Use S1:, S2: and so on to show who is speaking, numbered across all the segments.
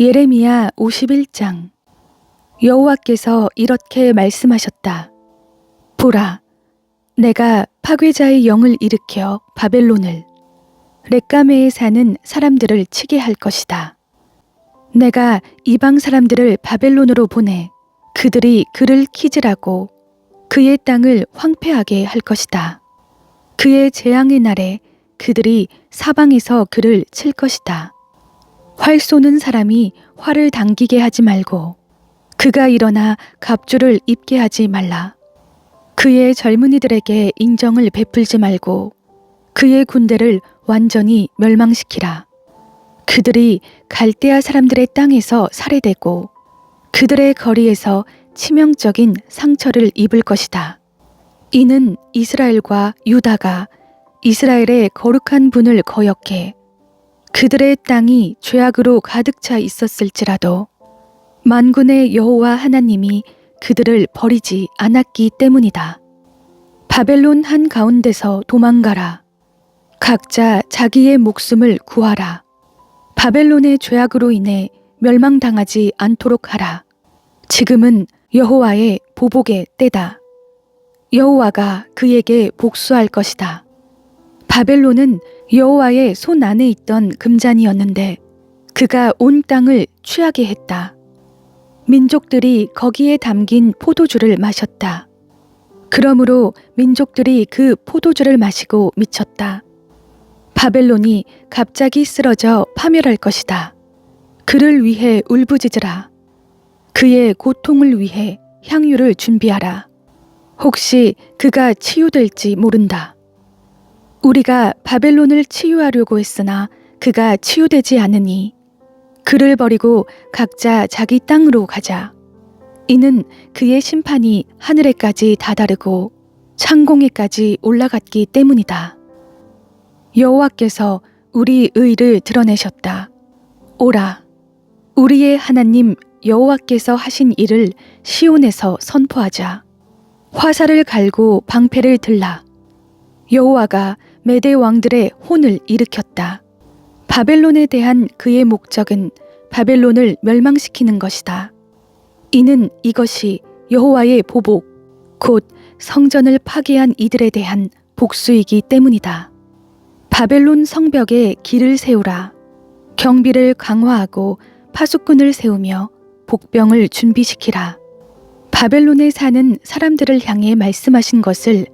S1: 예레미야 51장. 여호와께서 이렇게 말씀하셨다. 보라, 내가 파괴자의 영을 일으켜 바벨론을, 렉가메에 사는 사람들을 치게 할 것이다. 내가 이방 사람들을 바벨론으로 보내 그들이 그를 키질하고 그의 땅을 황폐하게 할 것이다. 그의 재앙의 날에 그들이 사방에서 그를 칠 것이다. 활 쏘는 사람이 활을 당기게 하지 말고 그가 일어나 갑주를 입게 하지 말라. 그의 젊은이들에게 인정을 베풀지 말고 그의 군대를 완전히 멸망시키라. 그들이 갈대아 사람들의 땅에서 살해되고 그들의 거리에서 치명적인 상처를 입을 것이다. 이는 이스라엘과 유다가 이스라엘의 거룩한 분을 거역해 그들의 땅이 죄악으로 가득 차 있었을지라도 만군의 여호와 하나님이 그들을 버리지 않았기 때문이다. 바벨론 한가운데서 도망가라. 각자 자기의 목숨을 구하라. 바벨론의 죄악으로 인해 멸망당하지 않도록 하라. 지금은 여호와의 보복의 때다. 여호와가 그에게 복수할 것이다. 바벨론은 여호와의 손 안에 있던 금잔이었는데 그가 온 땅을 취하게 했다. 민족들이 거기에 담긴 포도주를 마셨다. 그러므로 민족들이 그 포도주를 마시고 미쳤다. 바벨론이 갑자기 쓰러져 파멸할 것이다. 그를 위해 울부짖으라. 그의 고통을 위해 향유를 준비하라. 혹시 그가 치유될지 모른다. 우리가 바벨론을 치유하려고 했으나 그가 치유되지 않으니 그를 버리고 각자 자기 땅으로 가자. 이는 그의 심판이 하늘에까지 다다르고 창공에까지 올라갔기 때문이다. 여호와께서 우리 의를 드러내셨다. 오라, 우리의 하나님 여호와께서 하신 일을 시온에서 선포하자. 화살을 갈고 방패를 들라. 여호와가 메대 왕들의 혼을 일으켰다. 바벨론에 대한 그의 목적은 바벨론을 멸망시키는 것이다. 이는 이것이 여호와의 보복, 곧 성전을 파괴한 이들에 대한 복수이기 때문이다. 바벨론 성벽에 길을 세우라. 경비를 강화하고 파수꾼을 세우며 복병을 준비시키라. 바벨론에 사는 사람들을 향해 말씀하신 것을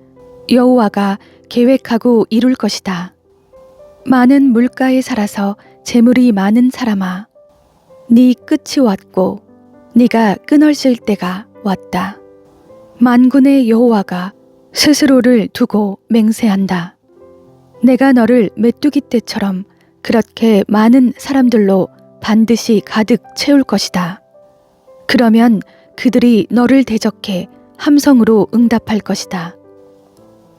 S1: 여호와가 계획하고 이룰 것이다. 많은 물가에 살아서 재물이 많은 사람아, 네 끝이 왔고 네가 끊어질 때가 왔다. 만군의 여호와가 스스로를 두고 맹세한다. 내가 너를 메뚜기 떼처럼 그렇게 많은 사람들로 반드시 가득 채울 것이다. 그러면 그들이 너를 대적해 함성으로 응답할 것이다.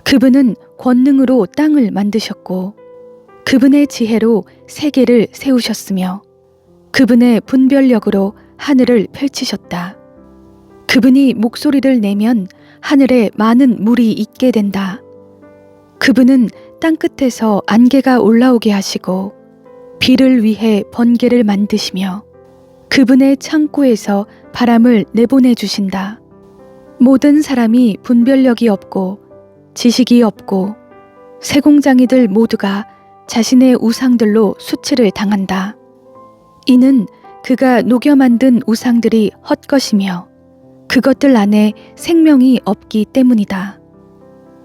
S1: 그분은 권능으로 땅을 만드셨고 그분의 지혜로 세계를 세우셨으며 그분의 분별력으로 하늘을 펼치셨다. 그분이 목소리를 내면 하늘에 많은 물이 있게 된다. 그분은 땅끝에서 안개가 올라오게 하시고 비를 위해 번개를 만드시며 그분의 창고에서 바람을 내보내 주신다. 모든 사람이 분별력이 없고 지식이 없고 세공장이들 모두가 자신의 우상들로 수치를 당한다. 이는 그가 녹여 만든 우상들이 헛것이며 그것들 안에 생명이 없기 때문이다.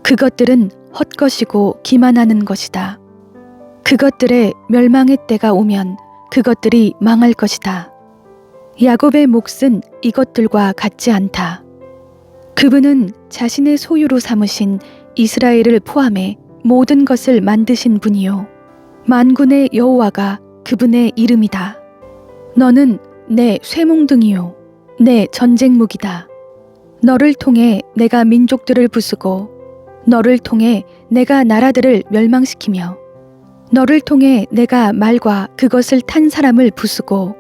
S1: 그것들은 헛것이고 기만하는 것이다. 그것들의 멸망의 때가 오면 그것들이 망할 것이다. 야곱의 몫은 이것들과 같지 않다. 그분은 자신의 소유로 삼으신 이스라엘을 포함해 모든 것을 만드신 분이요 만군의 여호와가 그분의 이름이다. 너는 내 쇠몽둥이요 내 전쟁무기다. 너를 통해 내가 민족들을 부수고 너를 통해 내가 나라들을 멸망시키며 너를 통해 내가 말과 그것을 탄 사람을 부수고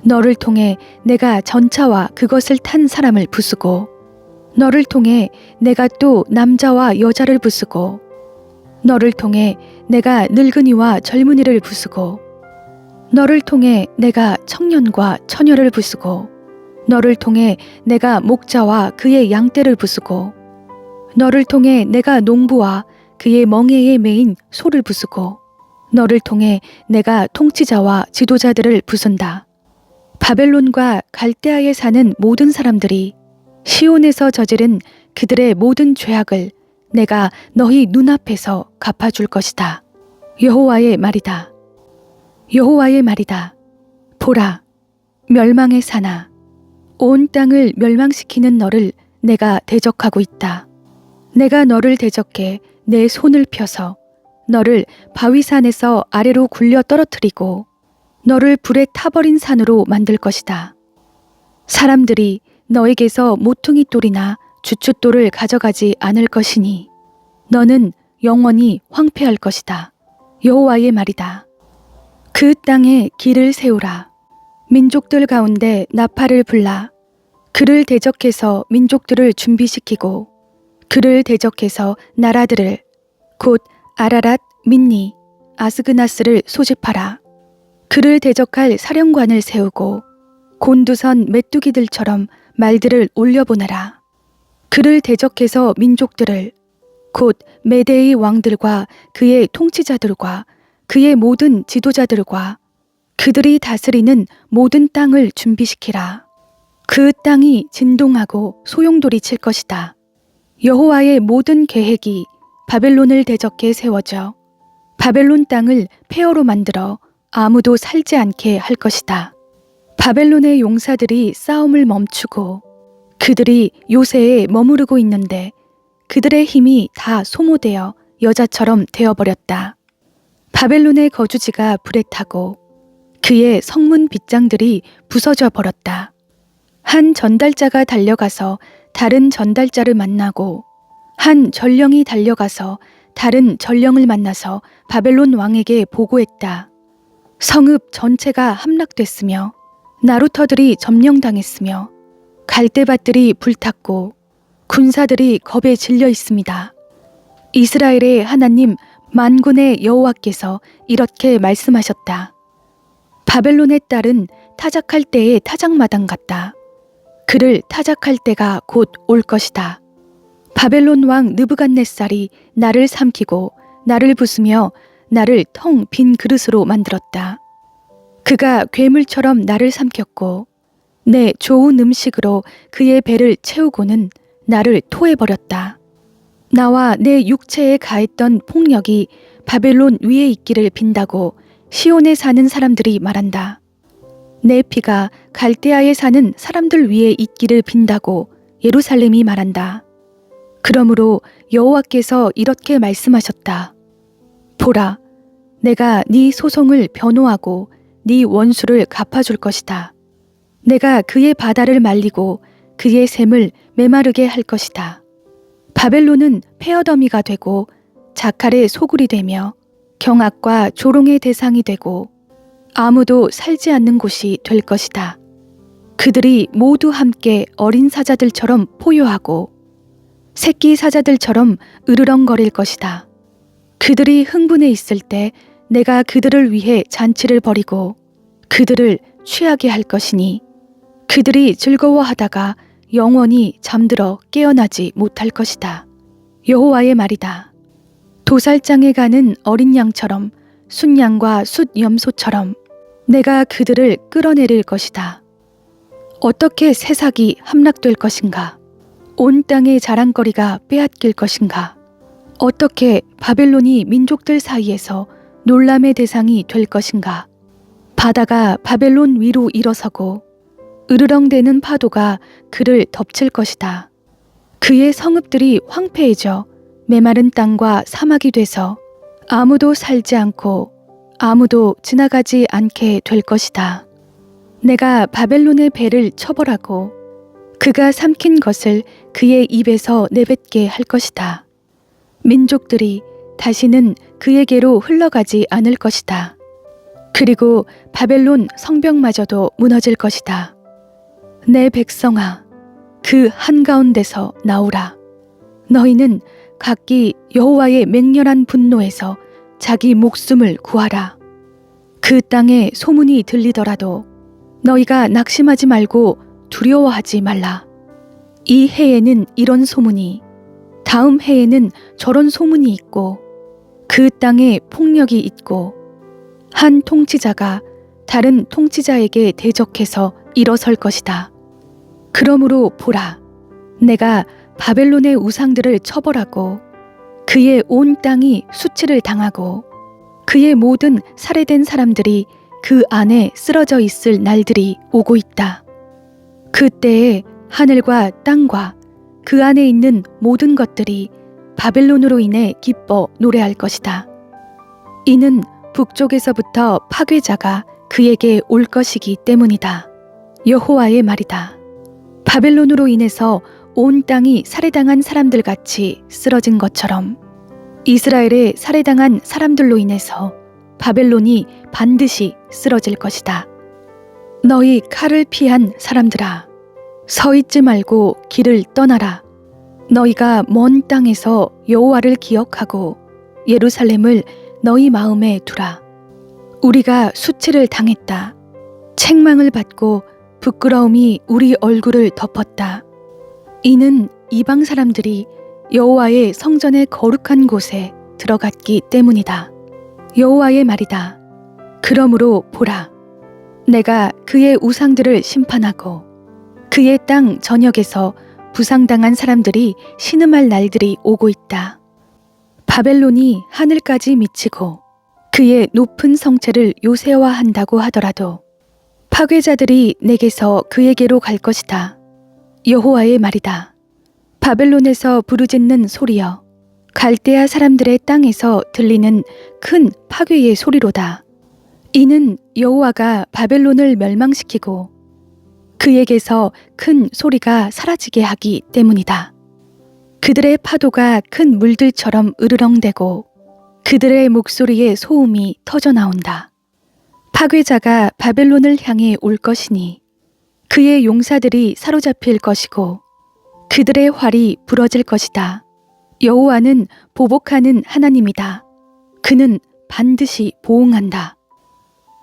S1: 너를 통해 내가 전차와 그것을 탄 사람을 부수고 너를 통해 내가 또 남자와 여자를 부수고 너를 통해 내가 늙은이와 젊은이를 부수고 너를 통해 내가 청년과 처녀를 부수고 너를 통해 내가 목자와 그의 양떼를 부수고 너를 통해 내가 농부와 그의 멍에에 매인 소를 부수고 너를 통해 내가 통치자와 지도자들을 부순다. 바벨론과 갈대아에 사는 모든 사람들이 시온에서 저지른 그들의 모든 죄악을 내가 너희 눈앞에서 갚아줄 것이다. 여호와의 말이다. 여호와의 말이다. 보라, 멸망의 산아, 온 땅을 멸망시키는 너를 내가 대적하고 있다. 내가 너를 대적해 내 손을 펴서 너를 바위산에서 아래로 굴려 떨어뜨리고 너를 불에 타버린 산으로 만들 것이다. 사람들이 너에게서 모퉁이 돌이나 주춧돌을 가져가지 않을 것이니 너는 영원히 황폐할 것이다. 여호와의 말이다. 그 땅에 길을 세우라. 민족들 가운데 나팔을 불라. 그를 대적해서 민족들을 준비시키고 그를 대적해서 나라들을 곧 아라랏, 민니, 아스그나스를 소집하라. 그를 대적할 사령관을 세우고 곤두선 메뚜기들처럼 말들을 올려보내라. 그를 대적해서 민족들을 곧 메대의 왕들과 그의 통치자들과 그의 모든 지도자들과 그들이 다스리는 모든 땅을 준비시키라. 그 땅이 진동하고 소용돌이 칠 것이다. 여호와의 모든 계획이 바벨론을 대적해 세워져 바벨론 땅을 폐허로 만들어 아무도 살지 않게 할 것이다. 바벨론의 용사들이 싸움을 멈추고 그들이 요새에 머무르고 있는데 그들의 힘이 다 소모되어 여자처럼 되어버렸다. 바벨론의 거주지가 불에 타고 그의 성문 빗장들이 부서져 버렸다. 한 전달자가 달려가서 다른 전달자를 만나고 한 전령이 달려가서 다른 전령을 만나서 바벨론 왕에게 보고했다. 성읍 전체가 함락됐으며 나루터들이 점령당했으며 갈대밭들이 불탔고 군사들이 겁에 질려 있습니다. 이스라엘의 하나님 만군의 여호와께서 이렇게 말씀하셨다. 바벨론의 딸은 타작할 때의 타작마당 같다. 그를 타작할 때가 곧 올 것이다. 바벨론 왕 느부갓네살이 나를 삼키고 나를 부수며 나를 텅 빈 그릇으로 만들었다. 그가 괴물처럼 나를 삼켰고 내 좋은 음식으로 그의 배를 채우고는 나를 토해버렸다. 나와 내 육체에 가했던 폭력이 바벨론 위에 있기를 빈다고 시온에 사는 사람들이 말한다. 내 피가 갈대아에 사는 사람들 위에 있기를 빈다고 예루살렘이 말한다. 그러므로 여호와께서 이렇게 말씀하셨다. 보라, 내가 네 소송을 변호하고 네 원수를 갚아줄 것이다. 내가 그의 바다를 말리고 그의 샘을 메마르게 할 것이다. 바벨론은 폐허더미가 되고 자칼의 소굴이 되며 경악과 조롱의 대상이 되고 아무도 살지 않는 곳이 될 것이다. 그들이 모두 함께 어린 사자들처럼 포효하고 새끼 사자들처럼 으르렁거릴 것이다. 그들이 흥분해 있을 때 내가 그들을 위해 잔치를 벌이고 그들을 취하게 할 것이니 그들이 즐거워하다가 영원히 잠들어 깨어나지 못할 것이다. 여호와의 말이다. 도살장에 가는 어린 양처럼 순양과 숫염소처럼 내가 그들을 끌어내릴 것이다. 어떻게 새삭이 함락될 것인가? 온 땅의 자랑거리가 빼앗길 것인가? 어떻게 바벨론이 민족들 사이에서 놀람의 대상이 될 것인가? 바다가 바벨론 위로 일어서고 으르렁대는 파도가 그를 덮칠 것이다. 그의 성읍들이 황폐해져 메마른 땅과 사막이 돼서 아무도 살지 않고 아무도 지나가지 않게 될 것이다. 내가 바벨론의 배를 처벌하고 그가 삼킨 것을 그의 입에서 내뱉게 할 것이다. 민족들이 다시는 그에게로 흘러가지 않을 것이다. 그리고 바벨론 성벽마저도 무너질 것이다. 내 백성아, 그 한가운데서 나오라. 너희는 각기 여호와의 맹렬한 분노에서 자기 목숨을 구하라. 그 땅에 소문이 들리더라도 너희가 낙심하지 말고 두려워하지 말라. 이 해에는 이런 소문이, 다음 해에는 저런 소문이 있고, 그 땅에 폭력이 있고, 한 통치자가 다른 통치자에게 대적해서 일어설 것이다. 그러므로 보라, 내가 바벨론의 우상들을 처벌하고 그의 온 땅이 수치를 당하고 그의 모든 살해된 사람들이 그 안에 쓰러져 있을 날들이 오고 있다. 그때에 하늘과 땅과 그 안에 있는 모든 것들이 바벨론으로 인해 기뻐 노래할 것이다. 이는 북쪽에서부터 파괴자가 그에게 올 것이기 때문이다. 여호와의 말이다. 바벨론으로 인해서 온 땅이 살해당한 사람들 같이 쓰러진 것처럼 이스라엘의 살해당한 사람들로 인해서 바벨론이 반드시 쓰러질 것이다. 너희 칼을 피한 사람들아, 서 있지 말고 길을 떠나라. 너희가 먼 땅에서 여호와를 기억하고 예루살렘을 너희 마음에 두라. 우리가 수치를 당했다. 책망을 받고 부끄러움이 우리 얼굴을 덮었다. 이는 이방 사람들이 여호와의 성전의 거룩한 곳에 들어갔기 때문이다. 여호와의 말이다. 그러므로 보라, 내가 그의 우상들을 심판하고 그의 땅 전역에서 부상당한 사람들이 신음할 날들이 오고 있다. 바벨론이 하늘까지 미치고 그의 높은 성체를 요새화한다고 하더라도 파괴자들이 내게서 그에게로 갈 것이다. 여호와의 말이다. 바벨론에서 부르짖는 소리여, 갈대아 사람들의 땅에서 들리는 큰 파괴의 소리로다. 이는 여호와가 바벨론을 멸망시키고 그에게서 큰 소리가 사라지게 하기 때문이다. 그들의 파도가 큰 물들처럼 으르렁대고 그들의 목소리에 소음이 터져나온다. 파괴자가 바벨론을 향해 올 것이니 그의 용사들이 사로잡힐 것이고 그들의 활이 부러질 것이다. 여호와는 보복하는 하나님이다. 그는 반드시 보응한다.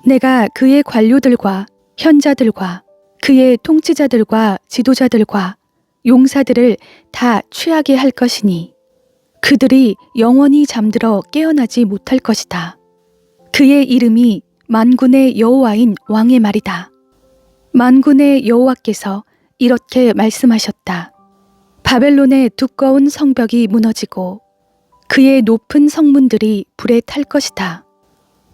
S1: 내가 그의 관료들과 현자들과 그의 통치자들과 지도자들과 용사들을 다 취하게 할 것이니 그들이 영원히 잠들어 깨어나지 못할 것이다. 그의 이름이 만군의 여호와인 왕의 말이다. 만군의 여호와께서 이렇게 말씀하셨다. 바벨론의 두꺼운 성벽이 무너지고 그의 높은 성문들이 불에 탈 것이다.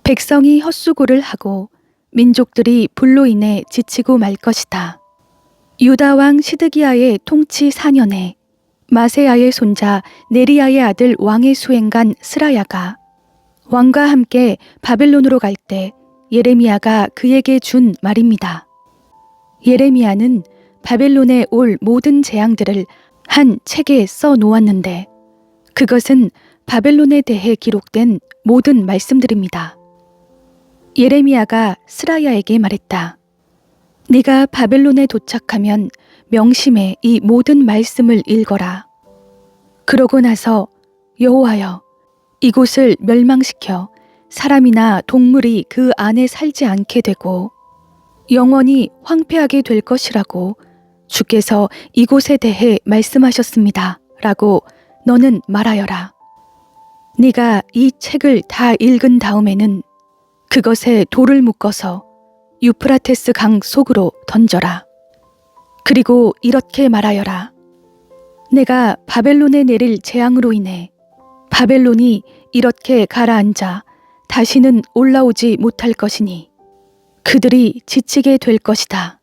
S1: 백성이 헛수고를 하고 민족들이 불로 인해 지치고 말 것이다. 유다 왕 시드기야의 통치 4년에 마세야의 손자 네리야의 아들 왕의 수행관 스라야가 왕과 함께 바벨론으로 갈 때 예레미야가 그에게 준 말입니다. 예레미야는 바벨론에 올 모든 재앙들을 한 책에 써 놓았는데 그것은 바벨론에 대해 기록된 모든 말씀들입니다. 예레미야가 스라야에게 말했다. 네가 바벨론에 도착하면 명심해 이 모든 말씀을 읽어라. 그러고 나서 여호와여, 이곳을 멸망시켜 사람이나 동물이 그 안에 살지 않게 되고 영원히 황폐하게 될 것이라고 주께서 이곳에 대해 말씀하셨습니다. 라고 너는 말하여라. 네가 이 책을 다 읽은 다음에는 그것에 돌을 묶어서 유프라테스 강 속으로 던져라. 그리고 이렇게 말하여라. 내가 바벨론에 내릴 재앙으로 인해 바벨론이 이렇게 가라앉아 다시는 올라오지 못할 것이니 그들이 지치게 될 것이다.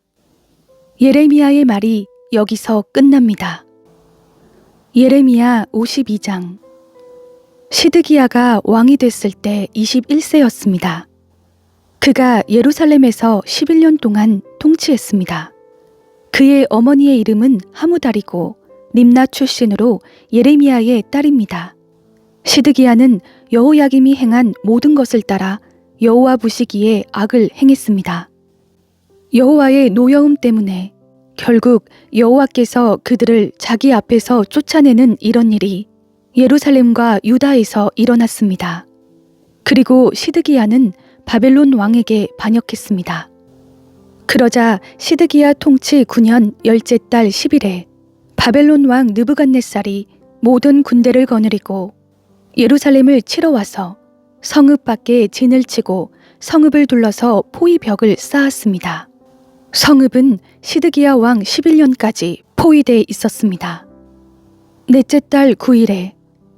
S1: 예레미야의 말이 여기서 끝납니다. 예레미야 52장. 시드기야가 왕이 됐을 때 21세였습니다. 그가 예루살렘에서 11년 동안 통치했습니다. 그의 어머니의 이름은 하무달이고 림나 출신으로 예레미야의 딸입니다. 시드기야는 여호야김이 행한 모든 것을 따라 여호와 보시기에 악을 행했습니다. 여호와의 노여움 때문에 결국 여호와께서 그들을 자기 앞에서 쫓아내는 이런 일이 예루살렘과 유다에서 일어났습니다. 그리고 시드기야는 바벨론 왕에게 반역했습니다. 그러자 시드기야 통치 9년 10째 달 10일에 바벨론 왕 느부갓네살이 모든 군대를 거느리고 예루살렘을 치러 와서 성읍 밖에 진을 치고 성읍을 둘러서 포위벽을 쌓았습니다. 성읍은 시드기야 왕 11년까지 포위돼 있었습니다. 넷째 달 9일에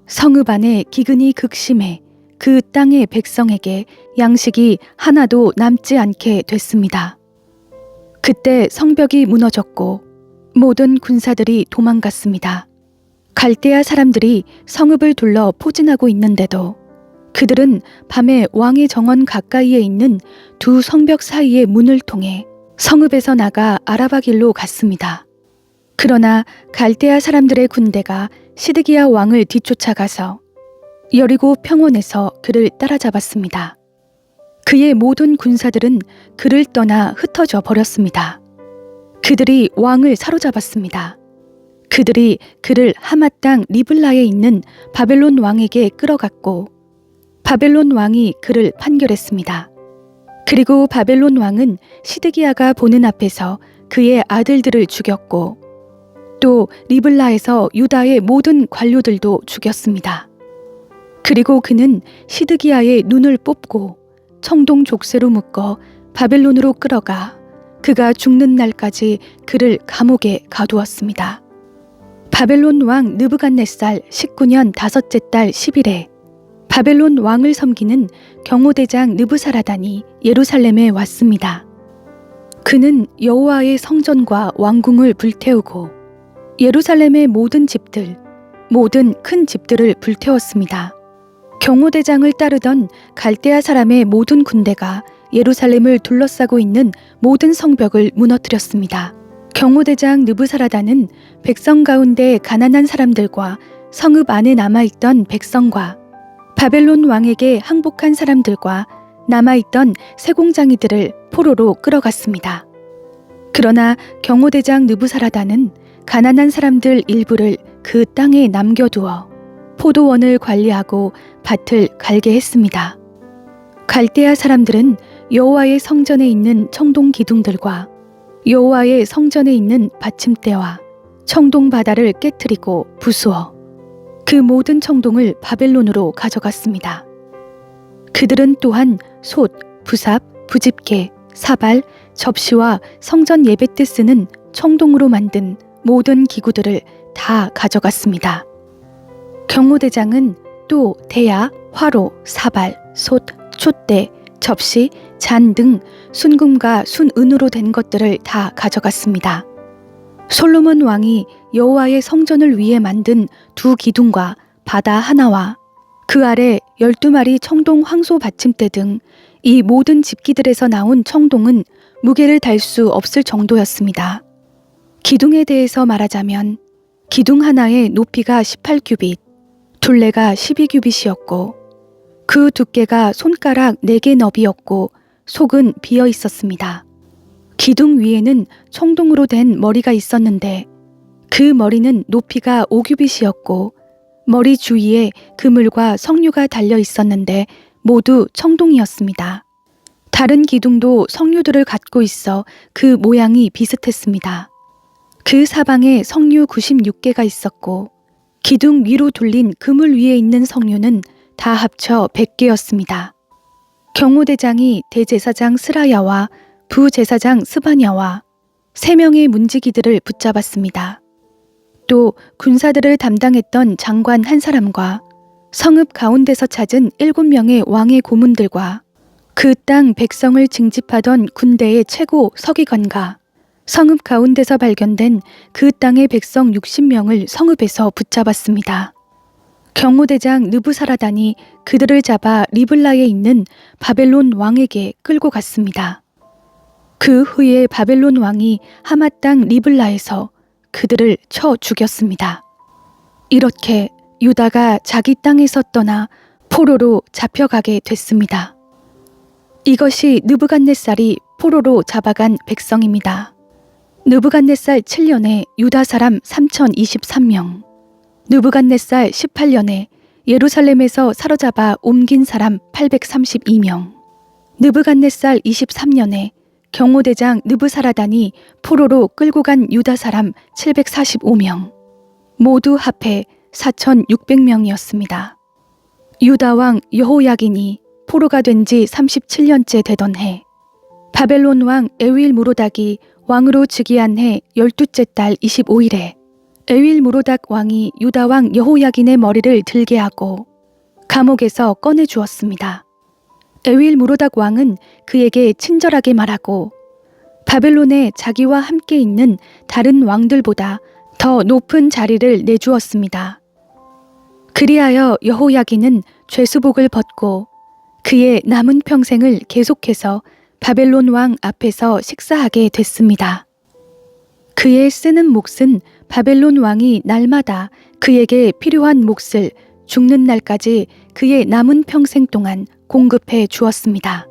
S1: 성읍 안에 기근이 극심해 그 땅의 백성에게 양식이 하나도 남지 않게 됐습니다. 그때 성벽이 무너졌고 모든 군사들이 도망갔습니다. 갈대아 사람들이 성읍을 둘러 포진하고 있는데도 그들은 밤에 왕의 정원 가까이에 있는 두 성벽 사이의 문을 통해 성읍에서 나가 아라바 길로 갔습니다. 그러나 갈대아 사람들의 군대가 시드기야 왕을 뒤쫓아가서 여리고 평원에서 그를 따라잡았습니다. 그의 모든 군사들은 그를 떠나 흩어져 버렸습니다. 그들이 왕을 사로잡았습니다. 그들이 그를 하맛 땅 리블라에 있는 바벨론 왕에게 끌어갔고 바벨론 왕이 그를 판결했습니다. 그리고 바벨론 왕은 시드기야가 보는 앞에서 그의 아들들을 죽였고 또 리블라에서 유다의 모든 관료들도 죽였습니다. 그리고 그는 시드기야의 눈을 뽑고 청동 족쇄로 묶어 바벨론으로 끌어가 그가 죽는 날까지 그를 감옥에 가두었습니다. 바벨론 왕 느부갓네살 19년 5째 달 10일에 바벨론 왕을 섬기는 경호대장 느부사라단이 예루살렘에 왔습니다. 그는 여호와의 성전과 왕궁을 불태우고 예루살렘의 모든 집들, 모든 큰 집들을 불태웠습니다. 경호대장을 따르던 갈대아 사람의 모든 군대가 예루살렘을 둘러싸고 있는 모든 성벽을 무너뜨렸습니다. 경호대장 느부사라단은 백성 가운데 가난한 사람들과 성읍 안에 남아있던 백성과 바벨론 왕에게 항복한 사람들과 남아있던 세공장이들을 포로로 끌어갔습니다. 그러나 경호대장 느부사라단은 가난한 사람들 일부를 그 땅에 남겨두어 포도원을 관리하고 밭을 갈게 했습니다. 갈대아 사람들은 여호와의 성전에 있는 청동 기둥들과 여호와의 성전에 있는 받침대와 청동 바다를 깨뜨리고 부수어 그 모든 청동을 바벨론으로 가져갔습니다. 그들은 또한 솥, 부삽, 부집개, 사발, 접시와 성전 예배 때 쓰는 청동으로 만든 모든 기구들을 다 가져갔습니다. 경호대장은 또 대야, 화로, 사발, 솥, 촛대, 접시, 잔 등 순금과 순은으로 된 것들을 다 가져갔습니다. 솔로몬 왕이 여호와의 성전을 위해 만든 두 기둥과 바다 하나와 그 아래 12마리 청동 황소 받침대 등 이 모든 집기들에서 나온 청동은 무게를 달 수 없을 정도였습니다. 기둥에 대해서 말하자면 기둥 하나의 높이가 18규빗, 둘레가 12규빗이었고 그 두께가 손가락 4개 너비였고 속은 비어 있었습니다. 기둥 위에는 청동으로 된 머리가 있었는데 그 머리는 높이가 5규빗이었고 머리 주위에 그물과 석류가 달려 있었는데 모두 청동이었습니다. 다른 기둥도 석류들을 갖고 있어 그 모양이 비슷했습니다. 그 사방에 석류 96개가 있었고 기둥 위로 돌린 그물 위에 있는 석류는 다 합쳐 100개였습니다. 경호대장이 대제사장 스라야와 부제사장 스바냐와 3명의 문지기들을 붙잡았습니다. 또 군사들을 담당했던 장관 한 사람과 성읍 가운데서 찾은 7명의 왕의 고문들과 그 땅 백성을 징집하던 군대의 최고 서기관과 성읍 가운데서 발견된 그 땅의 백성 60명을 성읍에서 붙잡았습니다. 경호대장 느부사라단이 그들을 잡아 리블라에 있는 바벨론 왕에게 끌고 갔습니다. 그 후에 바벨론 왕이 하맛 땅 리블라에서 그들을 쳐 죽였습니다. 이렇게 유다가 자기 땅에서 떠나 포로로 잡혀가게 됐습니다. 이것이 느부갓네살이 포로로 잡아간 백성입니다. 느부갓네살 7년에 유다 사람 3023명, 느부갓네살 18년에 예루살렘에서 사로잡아 옮긴 사람 832명, 느부갓네살 23년에 경호대장 느부사라단이 포로로 끌고 간 유다 사람 745명, 모두 합해 4,600명이었습니다. 유다 왕 여호야긴이 포로가 된 지 37년째 되던 해, 바벨론 왕 에윌무로닥이 왕으로 즉위한 해 12째 달 25일에 에윌무로닥 왕이 유다 왕 여호야긴의 머리를 들게 하고 감옥에서 꺼내 주었습니다. 에윌무로닥 왕은 그에게 친절하게 말하고 바벨론에 자기와 함께 있는 다른 왕들보다 더 높은 자리를 내주었습니다. 그리하여 여호야긴은 죄수복을 벗고 그의 남은 평생을 계속해서 바벨론 왕 앞에서 식사하게 됐습니다. 그의 쓰는 몫은 바벨론 왕이 날마다 그에게 필요한 몫을 죽는 날까지 그의 남은 평생 동안 공급해 주었습니다.